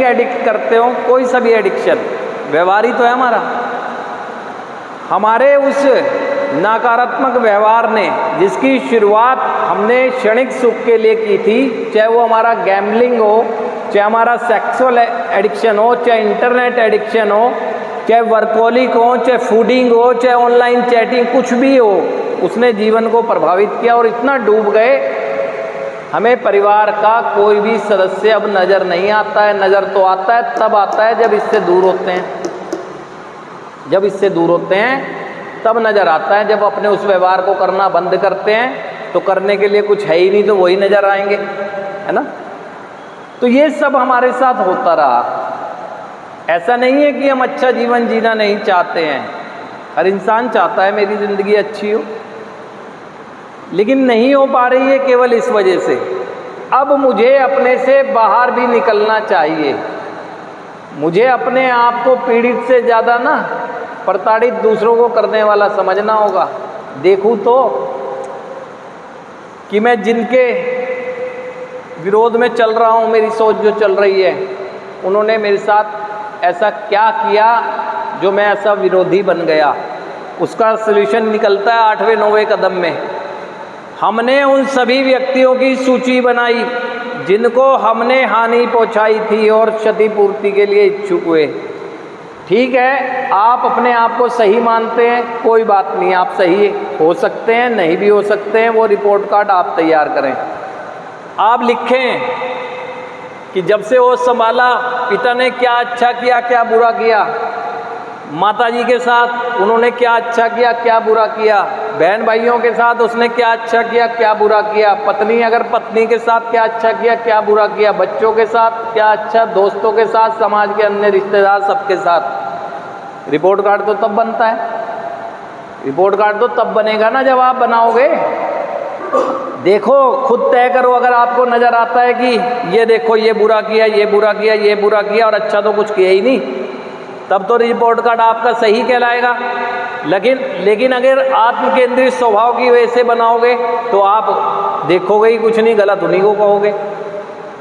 Addict करते हो, कोई सा भी एडिक्शन व्यवहार ही तो है हमारा। हमारे उस नकारात्मक व्यवहार ने, जिसकी शुरुआत हमने क्षणिक सुख के लिए की थी, चाहे वो हमारा गैम्बलिंग हो, चाहे हमारा सेक्सुअल एडिक्शन हो, चाहे इंटरनेट एडिक्शन हो, चाहे वर्कोलिक हो, चाहे फूडिंग हो, चाहे ऑनलाइन चैटिंग, कुछ भी हो, उसने जीवन को प्रभावित किया और इतना डूब गए हमें परिवार का कोई भी सदस्य अब नज़र नहीं आता है। नज़र तो आता है तब आता है जब इससे दूर होते हैं, जब इससे दूर होते हैं तब नज़र आता है। जब अपने उस व्यवहार को करना बंद करते हैं तो करने के लिए कुछ है ही नहीं, तो वही नज़र आएंगे, है ना। तो ये सब हमारे साथ होता रहा। ऐसा नहीं है कि हम अच्छा जीवन जीना नहीं चाहते हैं, हर इंसान चाहता है मेरी ज़िंदगी अच्छी हो, लेकिन नहीं हो पा रही है केवल इस वजह से। अब मुझे अपने से बाहर भी निकलना चाहिए, मुझे अपने आप को पीड़ित से ज़्यादा ना प्रताड़ित दूसरों को करने वाला समझना होगा। देखूं तो कि मैं जिनके विरोध में चल रहा हूं, मेरी सोच जो चल रही है, उन्होंने मेरे साथ ऐसा क्या किया जो मैं ऐसा विरोधी बन गया। उसका सलूशन निकलता है 8वें 9वें कदम में। हमने उन सभी व्यक्तियों की सूची बनाई जिनको हमने हानि पहुंचाई थी और क्षतिपूर्ति के लिए इच्छुक हुए। ठीक है, आप अपने आप को सही मानते हैं, कोई बात नहीं, आप सही हो सकते हैं, नहीं भी हो सकते हैं, वो रिपोर्ट कार्ड आप तैयार करें। आप लिखें कि जब से वो संभाला पिता ने क्या अच्छा किया क्या बुरा किया, माताजी के साथ उन्होंने क्या अच्छा किया क्या बुरा किया, बहन भाइयों के साथ उसने क्या अच्छा किया क्या बुरा किया, पत्नी अगर पत्नी के साथ क्या अच्छा किया क्या बुरा किया, बच्चों के साथ क्या अच्छा, दोस्तों के साथ, समाज के अन्य रिश्तेदार सबके साथ। रिपोर्ट कार्ड तो तब बनता है, रिपोर्ट कार्ड तो तब बनेगा ना जब आप बनाओगे। देखो, खुद तय करो। अगर आपको नज़र आता है कि ये देखो ये बुरा किया ये बुरा किया ये बुरा किया और अच्छा तो कुछ किया ही नहीं, तब तो रिपोर्ट कार्ड आपका सही कहलाएगा। लेकिन अगर आत्म केंद्रित स्वभाव की वजह से बनाओगे तो आप देखोगे ही कुछ नहीं, गलत उन्हीं को कहोगे,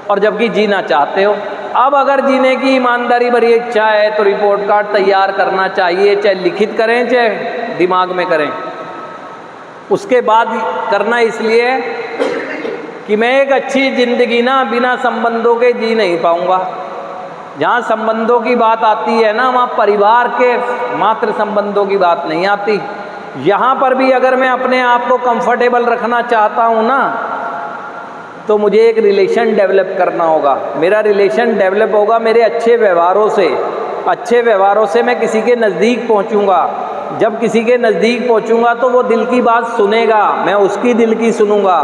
और जबकि जीना चाहते हो। अब अगर जीने की ईमानदारी भरी इच्छा है तो रिपोर्ट कार्ड तैयार करना चाहिए, चाहे लिखित करें चाहे दिमाग में करें। उसके बाद करना इसलिए कि मैं एक अच्छी ज़िंदगी ना बिना संबंधों के जी नहीं पाऊँगा। जहाँ संबंधों की बात आती है ना, वहाँ परिवार के मात्र संबंधों की बात नहीं आती। यहाँ पर भी अगर मैं अपने आप को कंफर्टेबल रखना चाहता हूँ ना, तो मुझे एक रिलेशन डेवलप करना होगा। मेरा रिलेशन डेवलप होगा मेरे अच्छे व्यवहारों से। अच्छे व्यवहारों से मैं किसी के नज़दीक पहुँचूँगा। जब किसी के नज़दीक पहुँचूँगा तो वो दिल की बात सुनेगा, मैं उसकी दिल की सुनूँगा,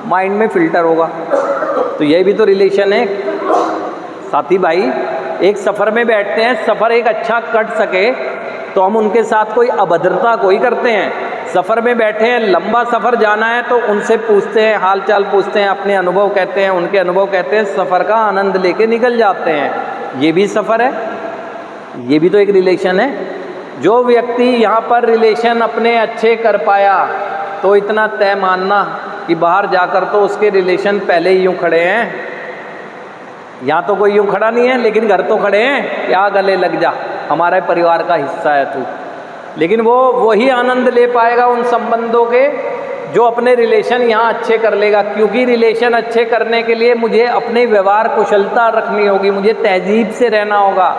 माइंड में फ़िल्टर होगा। तो ये भी तो रिलेशन है साथी भाई। एक सफ़र में बैठते हैं, सफ़र एक अच्छा कट सके तो हम उनके साथ कोई अभद्रता कोई करते हैं। सफ़र में बैठे हैं, लंबा सफ़र जाना है तो उनसे पूछते हैं, हाल चाल पूछते हैं, अपने अनुभव कहते हैं, उनके अनुभव कहते हैं, सफ़र का आनंद लेके निकल जाते हैं। ये भी सफ़र है, ये भी तो एक रिलेशन है। जो व्यक्ति यहाँ पर रिलेशन अपने अच्छे कर पाया तो इतना तय मानना कि बाहर जाकर तो उसके रिलेशन पहले ही यूँ खड़े हैं। यहाँ तो कोई यूँ खड़ा नहीं है, लेकिन घर तो खड़े हैं, क्या गले लग जा, हमारे परिवार का हिस्सा है तू। लेकिन वो वही आनंद ले पाएगा उन संबंधों के जो अपने रिलेशन यहाँ अच्छे कर लेगा। क्योंकि रिलेशन अच्छे करने के लिए मुझे अपने व्यवहार कुशलता रखनी होगी, मुझे तहजीब से रहना होगा,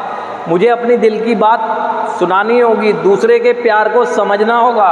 मुझे अपनी दिल की बात सुनानी होगी, दूसरे के प्यार को समझना होगा,